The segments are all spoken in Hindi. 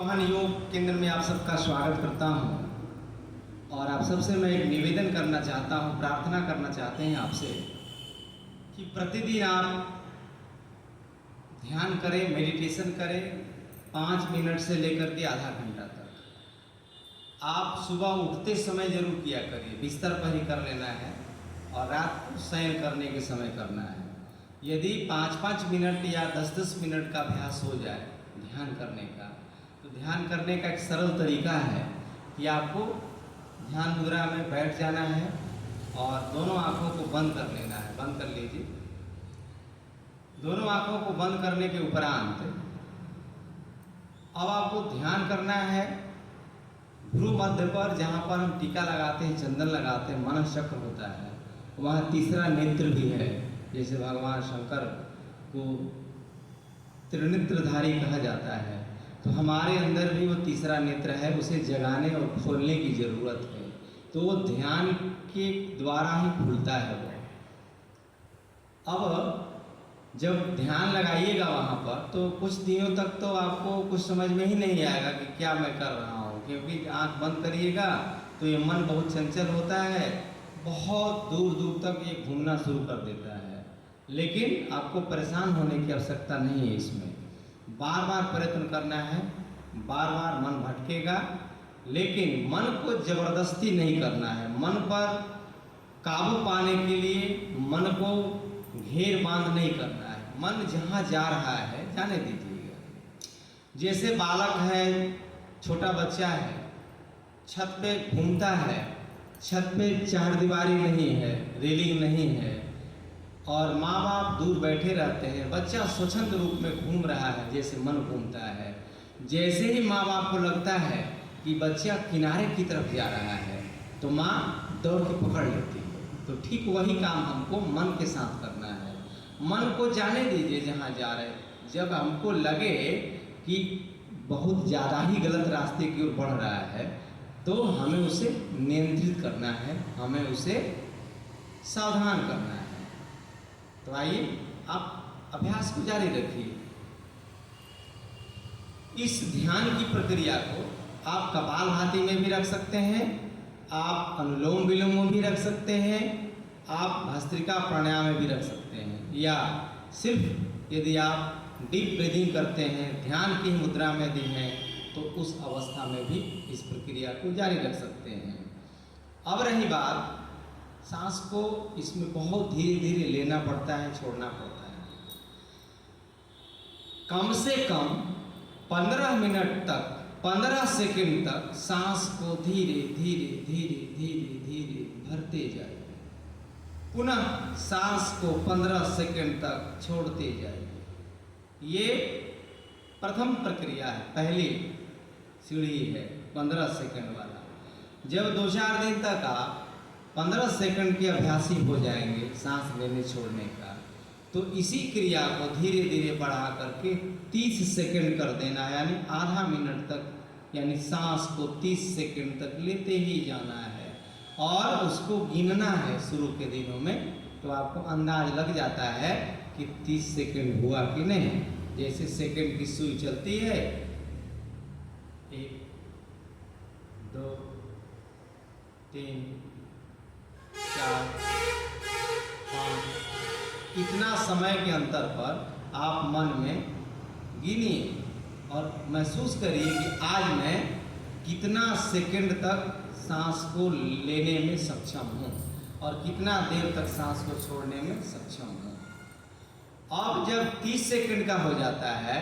महान योग केंद्र में आप सबका स्वागत करता हूं और आप सबसे मैं एक निवेदन करना चाहता हूं, प्रार्थना करना चाहते हैं आपसे कि प्रतिदिन आप ध्यान करें, मेडिटेशन करें 5 मिनट से लेकर के आधा घंटा तक। आप सुबह उठते समय जरूर किया करिए, बिस्तर पर ही कर लेना है और रात को शयन करने के समय करना है। यदि 5-5 मिनट या 10-10 मिनट का अभ्यास हो जाए ध्यान करने का, तो ध्यान करने का एक सरल तरीका है कि आपको ध्यान मुद्रा में बैठ जाना है और दोनों आँखों को बंद कर लेना है। बंद कर लीजिए। दोनों आँखों को बंद करने के उपरांत अब आपको ध्यान करना है भ्रू मध्य पर, जहाँ पर हम टीका लगाते हैं, चंदन लगाते हैं, मनः चक्र होता है, वहाँ तीसरा नेत्र भी है। जैसे भगवान शंकर को त्रिनेत्रधारी कहा जाता है, तो हमारे अंदर भी वो तीसरा नेत्र है, उसे जगाने और खोलने की ज़रूरत है। तो वो ध्यान के द्वारा ही खुलता है वो। अब जब ध्यान लगाइएगा वहाँ पर, तो कुछ दिनों तक तो आपको कुछ समझ में ही नहीं आएगा कि क्या मैं कर रहा हूँ, क्योंकि आँख बंद करिएगा तो ये मन बहुत चंचल होता है, बहुत दूर दूर तक ये घूमना शुरू कर देता है। लेकिन आपको परेशान होने की आवश्यकता नहीं है। इसमें बार बार प्रयत्न करना है, बार बार मन भटकेगा, लेकिन मन को जबरदस्ती नहीं करना है। मन पर काबू पाने के लिए मन को घेर बांध नहीं करना है। मन जहाँ जा रहा है जाने दीजिएगा। जैसे बालक है, छोटा बच्चा है, छत पे घूमता है, छत पे चारदीवारी नहीं है, रेलिंग नहीं है और माँ बाप दूर बैठे रहते हैं, बच्चा स्वच्छंद रूप में घूम रहा है जैसे मन घूमता है। जैसे ही माँ बाप को लगता है कि बच्चा किनारे की तरफ जा रहा है, तो माँ दौड़ के पकड़ लेती है। तो ठीक वही काम हमको मन के साथ करना है। मन को जाने दीजिए जहाँ जा रहे। जब हमको लगे कि बहुत ज़्यादा ही गलत रास्ते की ओर बढ़ रहा है, तो हमें उसे नियंत्रित करना है, हमें उसे सावधान करना है। तो आइए आप अभ्यास को जारी रखिए। इस ध्यान की प्रक्रिया को आप कपालभाति में भी रख सकते हैं, आप अनुलोम विलोम में भी रख सकते हैं, आप भस्त्रिका प्राणायाम में भी रख सकते हैं, या सिर्फ यदि आप डीप ब्रीदिंग करते हैं, ध्यान की मुद्रा में दी हैं, तो उस अवस्था में भी इस प्रक्रिया को जारी रख सकते हैं। अब रही बात, सांस को इसमें बहुत धीरे धीरे लेना पड़ता है, छोड़ना पड़ता है। कम से कम 15 मिनट तक, 15 सेकंड तक सांस को धीरे धीरे धीरे धीरे धीरे भरते जाइए। पुनः सांस को 15 सेकंड तक छोड़ते जाइए। ये प्रथम प्रक्रिया है, पहली सीढ़ी है 15 सेकंड वाला। जब 2-4 दिन तक आप 15 सेकंड के अभ्यासी हो जाएंगे सांस लेने छोड़ने का, तो इसी क्रिया को धीरे धीरे बढ़ा करके 30 सेकंड कर देना है, यानी आधा मिनट तक, यानी सांस को 30 सेकंड तक लेते ही जाना है और उसको गिनना है। शुरू के दिनों में तो आपको अंदाज लग जाता है कि 30 सेकंड हुआ कि नहीं। जैसे सेकंड की सुई चलती है, 1 2 3 4 5, इतना समय के अंतर पर आप मन में गिनिए और महसूस करिए कि आज मैं कितना सेकंड तक सांस को लेने में सक्षम हूँ और कितना देर तक सांस को छोड़ने में सक्षम हूँ। अब जब 30 सेकंड का हो जाता है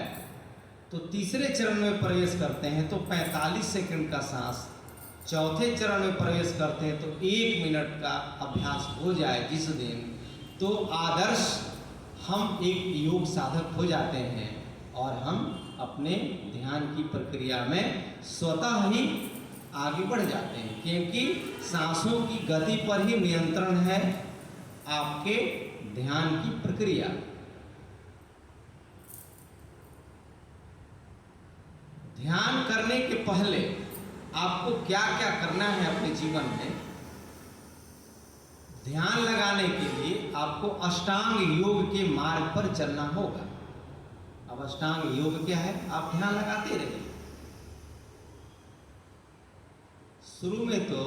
तो तीसरे चरण में प्रवेश करते हैं, तो 45 सेकंड का सांस, चौथे चरण में प्रवेश करते हैं तो 1 मिनट का अभ्यास हो जाए जिस दिन, तो आदर्श हम एक योग साधक हो जाते हैं और हम अपने ध्यान की प्रक्रिया में स्वतः ही आगे बढ़ जाते हैं, क्योंकि सांसों की गति पर ही नियंत्रण है आपके ध्यान की प्रक्रिया। ध्यान करने के पहले आपको क्या क्या करना है अपने जीवन में? ध्यान लगाने के लिए आपको अष्टांग योग के मार्ग पर चलना होगा। अब अष्टांग योग क्या है? आप ध्यान लगाते रहिए, शुरू में तो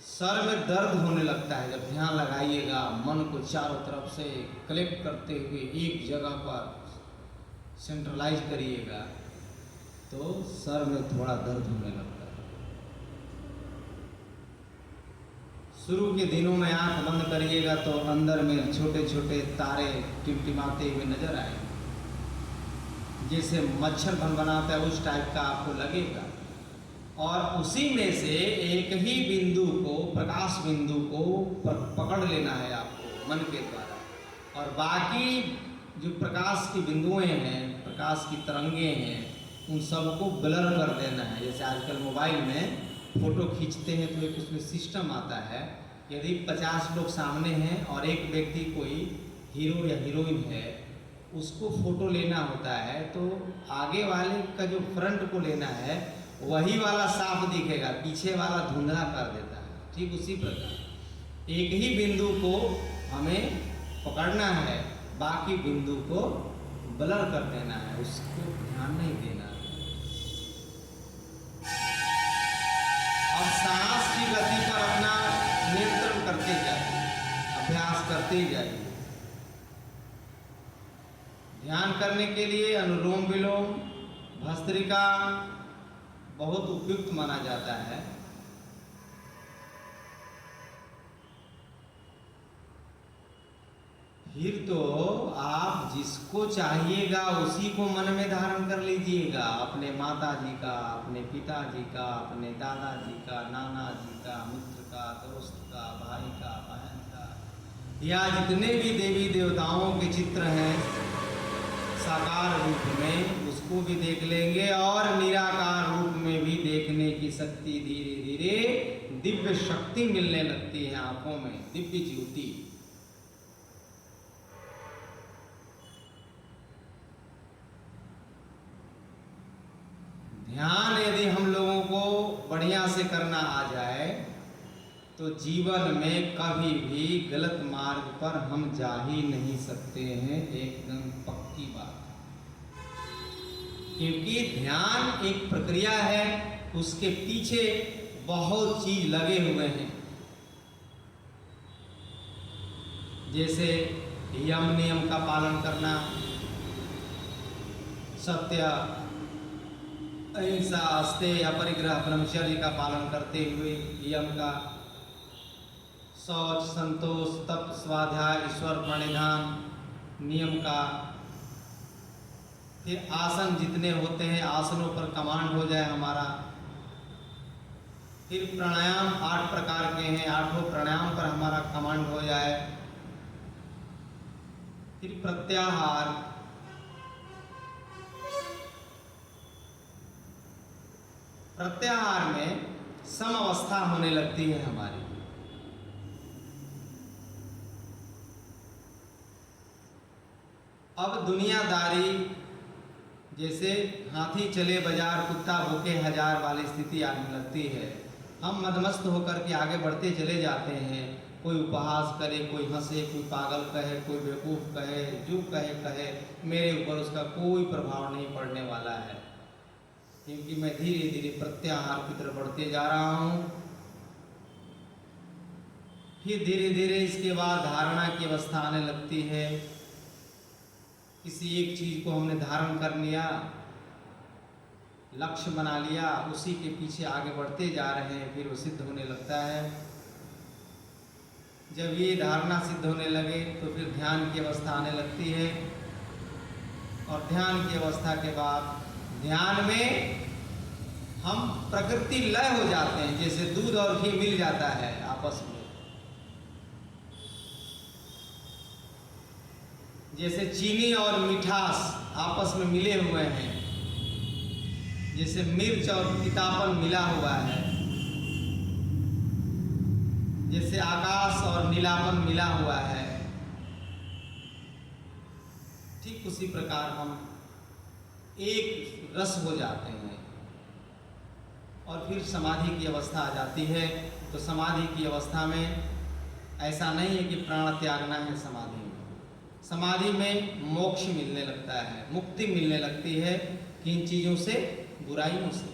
सर में दर्द होने लगता है। जब ध्यान लगाइएगा, मन को चारों तरफ से कलेक्ट करते हुए एक जगह पर सेंट्रलाइज करिएगा, तो सर में थोड़ा दर्द होने लगता है। शुरू के दिनों में आंख बंद करिएगा तो अंदर में छोटे छोटे तारे टिमटिमाते हुए नजर आएंगे, जैसे मच्छर भनभनाता है उस टाइप का आपको लगेगा। और उसी में से एक ही बिंदु को, प्रकाश बिंदु को पकड़ लेना है आपको मन के द्वारा, और बाकी जो प्रकाश की बिंदुएं हैं, प्रकाश की तरंगे हैं, उन सबको ब्लर कर देना है। जैसे आजकल मोबाइल में फ़ोटो खींचते हैं तो एक उसमें सिस्टम आता है, यदि 50 लोग सामने हैं और एक व्यक्ति कोई हीरो या हीरोइन है, उसको फ़ोटो लेना होता है तो आगे वाले का जो फ्रंट को लेना है वही वाला साफ दिखेगा, पीछे वाला धुंधला कर देता है। ठीक उसी प्रकार एक ही बिंदु को हमें पकड़ना है, बाकी बिंदु को ब्लर कर देना है, उसको ध्यान नहीं देना। अब सांस की गति पर अपना नियंत्रण करते जाइए, अभ्यास करते जाइए। ध्यान करने के लिए अनुलोम विलोम, भस्त्रिका बहुत उपयुक्त माना जाता है। फिर तो आप जिसको चाहिएगा उसी को मन में धारण कर लीजिएगा। अपने माता जी का, अपने पिताजी का, अपने दादाजी का, नाना जी का, मित्र का, दोस्त का, भाई का, बहन का, या जितने भी देवी देवताओं के चित्र हैं साकार रूप में, उसको भी देख लेंगे। और निराकार रूप में भी देखने की शक्ति धीरे धीरे दिव्य शक्ति मिलने लगती है आंखों में, दिव्य ज्योति। ध्यान यदि हम लोगों को बढ़िया से करना आ जाए तो जीवन में कभी भी गलत मार्ग पर हम जा ही नहीं सकते हैं, एकदम पक्की बात। क्योंकि ध्यान एक प्रक्रिया है, उसके पीछे बहुत चीज लगे हुए हैं। जैसे यम नियम का पालन करना, सत्य, अहिंसा, अस्तेय, अपरिग्रह, ब्रह्मचर्य का पालन करते हुए यम का, शौच, संतोष, तप, स्वाध्याय, ईश्वर प्रणिधान नियम का। फिर आसन जितने होते हैं आसनों पर कमांड हो जाए हमारा। फिर प्राणायाम 8 प्रकार के हैं, 8 प्राणायाम पर हमारा कमांड हो जाए। फिर प्रत्याहार, प्रत्याहार में सम अवस्था होने लगती है हमारी। अब दुनियादारी, जैसे हाथी चले बाजार कुत्ता भूखे हजार वाली स्थिति आने लगती है। हम मदमस्त होकर के आगे बढ़ते चले जाते हैं। कोई उपहास करे, कोई हंसे, कोई पागल कहे, कोई बेवकूफ़ कहे, जो कहे कहे, मेरे ऊपर उसका कोई प्रभाव नहीं पड़ने वाला है, क्योंकि मैं धीरे धीरे प्रत्याहार की तरफ बढ़ते जा रहा हूँ। फिर धीरे धीरे इसके बाद धारणा की अवस्था आने लगती है। किसी एक चीज़ को हमने धारण कर लिया, लक्ष्य बना लिया, उसी के पीछे आगे बढ़ते जा रहे हैं, फिर वो सिद्ध होने लगता है। जब ये धारणा सिद्ध होने लगे तो फिर ध्यान की अवस्था आने लगती है, और ध्यान की अवस्था के बाद ध्यान में हम प्रकृति लय हो जाते हैं, जैसे दूध और घी मिल जाता है आपस में, जैसे चीनी और मिठास आपस में मिले हुए हैं, जैसे मिर्च और तीतापन मिला हुआ है, जैसे आकाश और नीलापन मिला हुआ है। ठीक उसी प्रकार हम एक रस हो जाते हैं। और फिर समाधि की अवस्था आ जाती है। तो समाधि की अवस्था में ऐसा नहीं है कि प्राण त्यागना है। समाधि में मोक्ष मिलने लगता है, मुक्ति मिलने लगती है। किन चीज़ों से? बुराइयों से।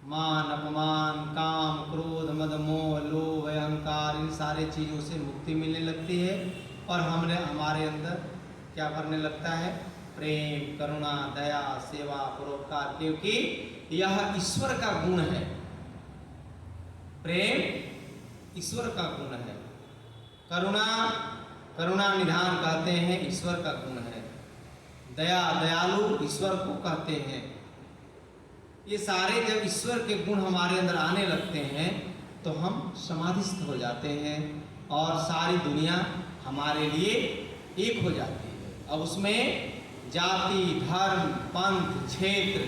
मान अपमान, काम, क्रोध, मद, मोह, लोभ, अहंकार, इन सारे चीज़ों से मुक्ति मिलने लगती है और हमारे अंदर क्या भरने लगता है? प्रेम, करुणा, दया, सेवा, परोपकार, क्योंकि यह ईश्वर का गुण है। प्रेम ईश्वर का गुण है। करुणा, करुणा निधान कहते हैं, ईश्वर का गुण है। दया, दयालु ईश्वर को कहते हैं। ये सारे जब ईश्वर के गुण हमारे अंदर आने लगते हैं तो हम समाधिस्थ हो जाते हैं और सारी दुनिया हमारे लिए एक हो जाती है। अब उसमें जाति, धर्म, पंथ, क्षेत्र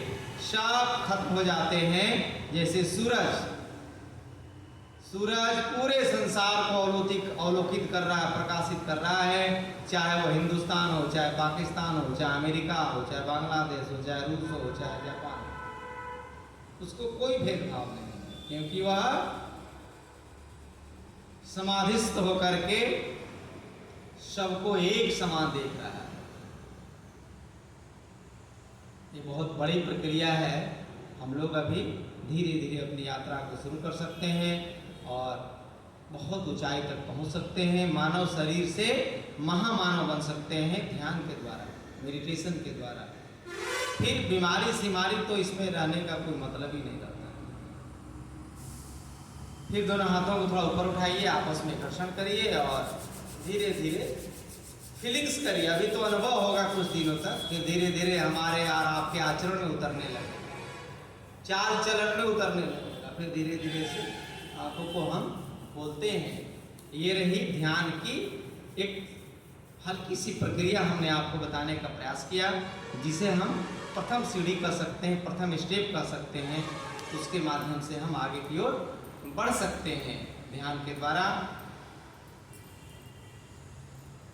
सब खत्म हो जाते हैं। जैसे सूरज पूरे संसार को अवलोकित कर रहा है, प्रकाशित कर रहा है, चाहे वो हिंदुस्तान हो, चाहे पाकिस्तान हो, चाहे अमेरिका हो, चाहे बांग्लादेश हो, चाहे रूस हो, चाहे जापान, उसको कोई भेदभाव नहीं है, क्योंकि वह समाधिस्थ होकर के सबको एक समान देख रहा है। ये बहुत बड़ी प्रक्रिया है। हम लोग अभी धीरे धीरे अपनी यात्रा को शुरू कर सकते हैं और बहुत ऊंचाई तक पहुंच सकते हैं। मानव शरीर से महामानव बन सकते हैं ध्यान के द्वारा, मेडिटेशन के द्वारा। फिर बीमारी तो इसमें रहने का कोई मतलब ही नहीं रहता। फिर दोनों हाथों को थोड़ा ऊपर उठाइए, आपस में घर्षण करिए और धीरे धीरे फीलिंग्स करिए। अभी तो अनुभव होगा कुछ दिनों तक, फिर धीरे धीरे हमारे और आपके आचरण में उतरने लगेगा, चाल चलन में उतरने लगेगा। फिर धीरे धीरे से आंखों को हम बोलते हैं। ये रही ध्यान की एक हल्की सी प्रक्रिया हमने आपको बताने का प्रयास किया, जिसे हम प्रथम सीढ़ी कर सकते हैं, प्रथम स्टेप कर सकते हैं। उसके माध्यम से हम आगे की ओर बढ़ सकते हैं ध्यान के द्वारा।